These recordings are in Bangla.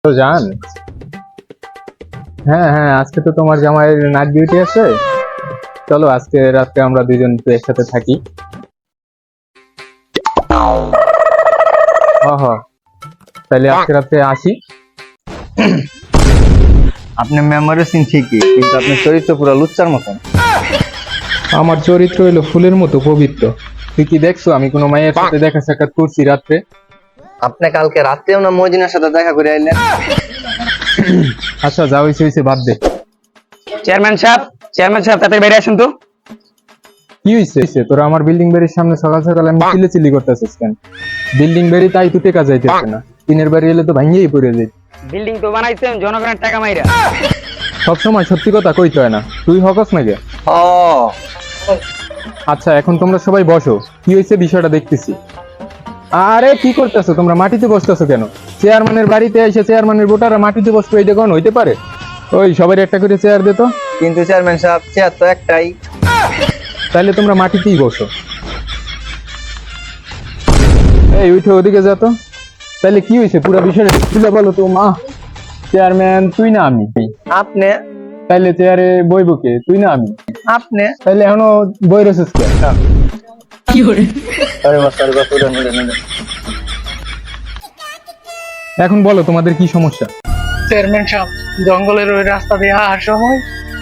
তো জান, হ্যাঁ হ্যাঁ, আজকে তো তোমার জামাইয়ের নাইট ডিউটি আছে। চলো আজকে রাত্রে আমরা দুজন তো একসাথে থাকি। হ হ, তাহলে আজকে রাত্রে আসি। আপনি মেম্বারের সিন ঠিকই, কিন্তু আপনার চরিত্র পুরো লুচ্চার মতন। আমার চরিত্র হইলো ফুলের মতো পবিত্র। তুই কি দেখছো আমি কোনো মায়ের সাথে দেখা সাক্ষাৎ করছি রাত্রে? আপনি কালকে রাত্রেও না মজিনার সাথে দেখা করে আইলেন। আচ্ছা যা হইছে হইছে, বাদ দে। চেয়ারম্যান সাহেব তাড়াতাড়ি বাইরে আসুন তো। কি হইছে তোরা আমার বিল্ডিং বাড়ির সামনে সকাল সকাল আমি চিল্লি করতেছিস কেন? বিল্ডিং বাড়ি তাই তো টেকা যাইতেছে না, টিনের বাড়ি এলে তো ভাঙিয়েই পড়ে যায়। বিল্ডিং তো বানাইছেন জনগণের টাকা মাইরা। সবসময় সত্যি কথা কইতে হয় না, তুই হকস নাকি? ও আচ্ছা এখন তোমরা সবাই বসো, কি হয়েছে বিষয়টা দেখতেছি। আরে কি করতেছো তোমরা, মাটিতে বসতেছো কেন? চেয়ারম্যানের বাড়িতে এসে চেয়ারম্যানের ভোটাররা মাটিতে বসবে, এটা কোন হইতে পারে? ওই সবাই একটা করে চেয়ার দে তো। কিন্তু চেয়ারম্যান সাহেব, চেয়ার তো একটাই। তাইলে তোমরা মাটিতেই বসো। এই উঠে ওদিকে যা তো। তাইলে কি হয়েছে পুরো বিষয়টা খুলে বলো তো মা। চেয়ারম্যান তুই না আমি? আপনি তাইলে চেয়ারে বইব কে, তুই না আমি? আপনি তাইলে এখনো বই রয়েছিস কে? এখন বলো তোমাদের কি সমস্যা? চেয়ারম্যান সাহেব, জঙ্গলের ওই রাস্তা দিয়ে আসার সময়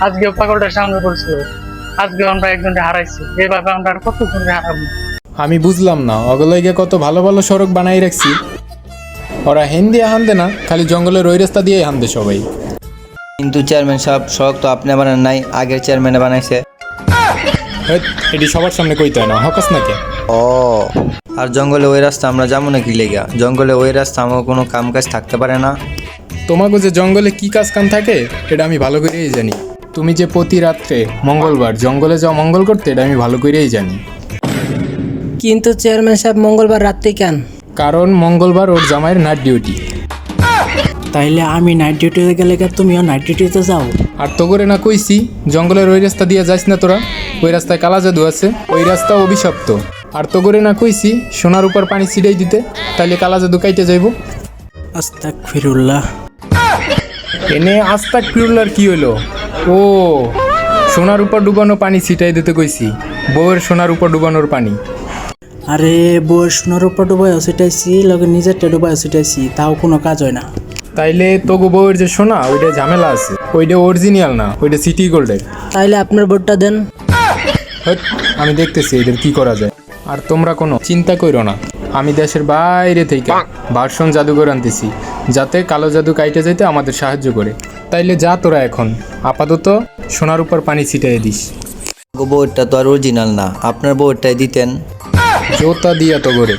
আজকে পাগলটার সামনে পড়ছিল। আজকে আমরা একজনকে হারাইছি, এইভাবে আমরা আর কতজনকে হারাবো? আমি বুঝলাম না, অগলাইগে কত ভালো ভালো সড়ক বানাই রাখছি, ওরা হেন দিয়ে হানদে না, খালি জঙ্গলের ওই রাস্তা দিয়ে হানদে সবাই। কিন্তু চেয়ারম্যান সাহেব, সড়ক তো আপনি বানান নাই, আগের চেয়ারম্যানে বানাইছে। হেৎ, এটি সবার সামনে কইতে হয় না, হকাস নাকি? ও আর জঙ্গলে ওই রাস্তা আমরা যাবো না কি লেগা? জঙ্গলে ওই রাস্তা আমার কোনো কাম কাজ থাকতে পারে না। তোমাকে যে জঙ্গলে কি কাজ কাম থাকে এটা আমি ভালো করেই জানি। তুমি যে প্রতি রাত্রে মঙ্গলবার জঙ্গলে যাও মঙ্গল করতে, এটা আমি ভালো করেই জানি। কিন্তু চেয়ারম্যান সাহেব, মঙ্গলবার রাত্রে কেন? কারণ মঙ্গলবার ওর জামাইয়ের নাইট ডিউটি। তাইলে আমি নাইট ডিউটিতে গেলে তুমিও নাইট ডিউটিতে যাও? আর তো করে না কইছি জঙ্গলের ওই রাস্তা দিয়ে যাইস না তোরা, ওই রাস্তায় কালা জাদু আছে, ওই রাস্তা অভিশপ্ত। আর তো করে না কইছি সোনার উপর পানি ছিটাই দিতে, তাইলে কালা জাদু কাইটে যাইব। আস্তাগফিরুল্লাহ। এনে আস্তাক ফিরুল্লার কি হইলো? ও সোনার উপর ডুবানো পানি ছিটাই দিতে কইছি, বউয়ের সোনার উপর ডুবানোর পানি। আরে বউয়ের সোনার উপর ডুবাই ছিটাইছি, লগে নিজেরটা ডুবাই ছিটাইছি, তাও কোনো কাজ হয় না। তাইলে তোগো বউয়ের যে সোনা ওইটা ঝামেলা আছে, ওইটা অরিজিনাল না, ওইটা সিটি গোল্ডের। তাইলে আপনার ভোটটা দেন। হ্যাট, আমি দেখতেছি এদের কি করা যায়। আর তোমরা কোনো চিন্তা করো না, আমি দেশের বাইরে থেকে ভার্সন জাদুঘর আনতেছি, যাতে কালো জাদু কাইটে যেতে আমাদের সাহায্য করে। তাইলে যা তোরা এখন আপাতত সোনার উপর পানি ছিটাই দিস। বউটা তো আর অরিজিনাল না, আপনার বউটাই দিতেন। জোতা দিয়া তো করে